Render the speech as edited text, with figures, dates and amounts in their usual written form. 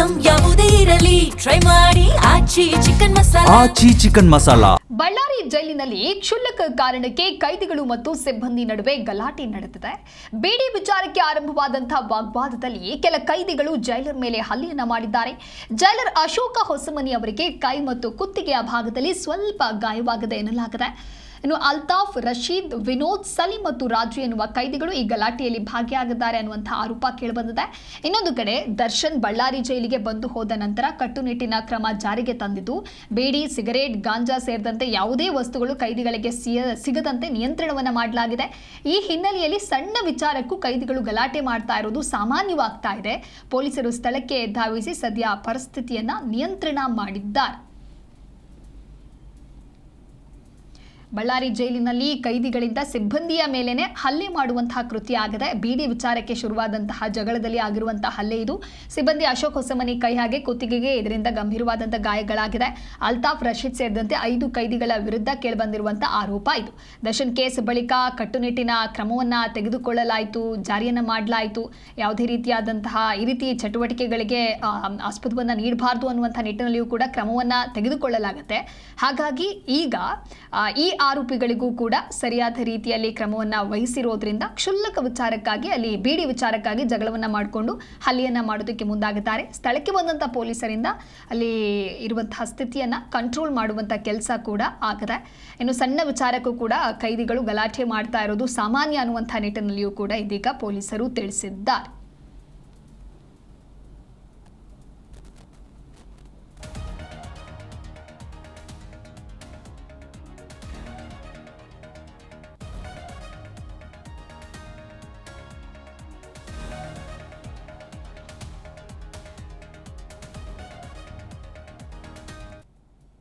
Item ಯಾವುದೇ ಇರಲಿ try ಮಾಡಿ ಆಚಿ ಚಿಕನ್ ಮಸಾಲಾ. ಬಳ್ಳಾರಿ ಜೈಲಿನಲ್ಲಿ ಕ್ಷುಲ್ಲಕ ಕಾರಣಕ್ಕೆ ಕೈದಿಗಳು ಮತ್ತು ಸಿಬ್ಬಂದಿ ನಡುವೆ ಗಲಾಟೆ ನಡೆದಿದೆ. ಬೇಡಿ ವಿಚಾರಕ್ಕೆ ಆರಂಭವಾದಂತಹ ವಾಗ್ವಾದದಲ್ಲಿ ಕೆಲ ಕೈದಿಗಳು ಜೈಲರ್ ಮೇಲೆ ಹಲ್ಲೆಯನ್ನ ಮಾಡಿದ್ದಾರೆ. ಜೈಲರ್ ಅಶೋಕ ಹೊಸಮನಿ ಅವರಿಗೆ ಕೈ ಮತ್ತು ಕುತ್ತಿಗೆಯ ಭಾಗದಲ್ಲಿ ಸ್ವಲ್ಪ ಗಾಯವಾಗಿದೆ ಎನ್ನಲಾಗಿದೆ. ಇನ್ನು ಅಲ್ತಾಫ್, ರಶೀದ್, ವಿನೋದ್, ಸಲೀಂ ಮತ್ತು ರಾಜು ಎನ್ನುವ ಕೈದಿಗಳು ಈ ಗಲಾಟೆಯಲ್ಲಿ ಭಾಗಿಯಾಗಿದ್ದಾರೆ ಅನ್ನುವಂತಹ ಆರೋಪ ಕೇಳಿಬಂದಿದೆ. ಇನ್ನೊಂದು ಕಡೆ ದರ್ಶನ್ ಬಳ್ಳಾರಿ ಜೈಲಿಗೆ ಬಂದು ಹೋದ ನಂತರ ಕಟ್ಟುನಿಟ್ಟಿನ ಕ್ರಮ ಜಾರಿಗೆ ತಂದಿದ್ದು ಬೇಡಿ, ಸಿಗರೇಟ್, ಗಾಂಜಾ ಸೇರಿದಂತೆ ಯಾವುದೇ ವಸ್ತುಗಳು ಕೈದಿಗಳಿಗೆ ಸಿಗದಂತೆ ನಿಯಂತ್ರಣವನ್ನು ಮಾಡಲಾಗಿದೆ. ಈ ಹಿನ್ನೆಲೆಯಲ್ಲಿ ಸಣ್ಣ ವಿಚಾರಕ್ಕೂ ಕೈದಿಗಳು ಗಲಾಟೆ ಮಾಡ್ತಾ ಇರೋದು ಸಾಮಾನ್ಯವಾಗ್ತಾ ಇದೆ. ಪೊಲೀಸರು ಸ್ಥಳಕ್ಕೆ ಧಾವಿಸಿ ಸದ್ಯ ಪರಿಸ್ಥಿತಿಯನ್ನ ನಿಯಂತ್ರಣ ಮಾಡಿದ್ದಾರೆ. ಬಳ್ಳಾರಿ ಜೈಲಿನಲ್ಲಿ ಕೈದಿಗಳಿಂದ ಸಿಬ್ಬಂದಿಯ ಮೇಲೇನೆ ಹಲ್ಲೆ ಮಾಡುವಂತಹ ಕೃತ್ಯ ಆಗಿದೆ. ಬಿಡಿ ವಿಚಾರಕ್ಕೆ ಶುರುವಾದಂತಹ ಜಗಳದಲ್ಲಿ ಆಗಿರುವಂತಹ ಹಲ್ಲೆ ಇದು. ಸಿಬ್ಬಂದಿ ಅಶೋಕ್ ಹೊಸಮನಿ ಕೈ ಹಾಗೆ ಕುತ್ತಿಗೆಗೆ ಇದರಿಂದ ಗಂಭೀರವಾದಂತಹ ಗಾಯಗಳಾಗಿದೆ. ಅಲ್ತಾಫ್, ರಶೀದ್ ಸೇರಿದಂತೆ 5 ಕೈದಿಗಳ ವಿರುದ್ಧ ಕೇಳಿಬಂದಿರುವಂತಹ ಆರೋಪ ಇದು. ದರ್ಶನ್ ಕೇಸ್ ಬಳಿಕ ಕಟ್ಟುನಿಟ್ಟಿನ ಕ್ರಮವನ್ನ ತೆಗೆದುಕೊಳ್ಳಲಾಯಿತು, ಜಾರಿಯನ್ನ ಮಾಡಲಾಯಿತು. ಯಾವುದೇ ರೀತಿಯಾದಂತಹ ಈ ರೀತಿ ಚಟುವಟಿಕೆಗಳಿಗೆ ಆಸ್ಪದವನ್ನ ನೀಡಬಾರದು ಅನ್ನುವಂತಹ ನಿಟ್ಟಿನಲ್ಲಿಯೂ ಕೂಡ ಕ್ರಮವನ್ನ ತೆಗೆದುಕೊಳ್ಳಲಾಗುತ್ತೆ. ಹಾಗಾಗಿ ಈಗ ಈ ಆರೋಪಿಗಳಿಗೂ ಕೂಡ ಸರಿಯಾದ ರೀತಿಯಲ್ಲಿ ಕ್ರಮವನ್ನ ವಹಿಸಿರೋದ್ರಿಂದ ಕ್ಷುಲ್ಲಕ ವಿಚಾರಕ್ಕಾಗಿ ಅಲ್ಲಿ ಬಿಡಿ ವಿಚಾರಕ್ಕಾಗಿ ಜಗಳವನ್ನ ಮಾಡಿಕೊಂಡು ಹಲ್ಲೆಯನ್ನ ಮಾಡೋದಕ್ಕೆ ಮುಂದಾಗುತ್ತಾರೆ. ಸ್ಥಳಕ್ಕೆ ಬಂದಂತಹ ಪೊಲೀಸರಿಂದ ಅಲ್ಲಿ ಇರುವಂತಹ ಸ್ಥಿತಿಯನ್ನ ಕಂಟ್ರೋಲ್ ಮಾಡುವಂತಹ ಕೆಲಸ ಕೂಡ ಆಗಿದೆ. ಇನ್ನು ಸಣ್ಣ ವಿಚಾರಕ್ಕೂ ಕೂಡ ಕೈದಿಗಳು ಗಲಾಟೆ ಮಾಡ್ತಾ ಇರೋದು ಸಾಮಾನ್ಯ ಅನ್ನುವಂತಹ ನಿಟ್ಟಿನಲ್ಲಿಯೂ ಕೂಡ ಇದೀಗ ಪೊಲೀಸರು ತಿಳಿಸಿದ್ದಾರೆ.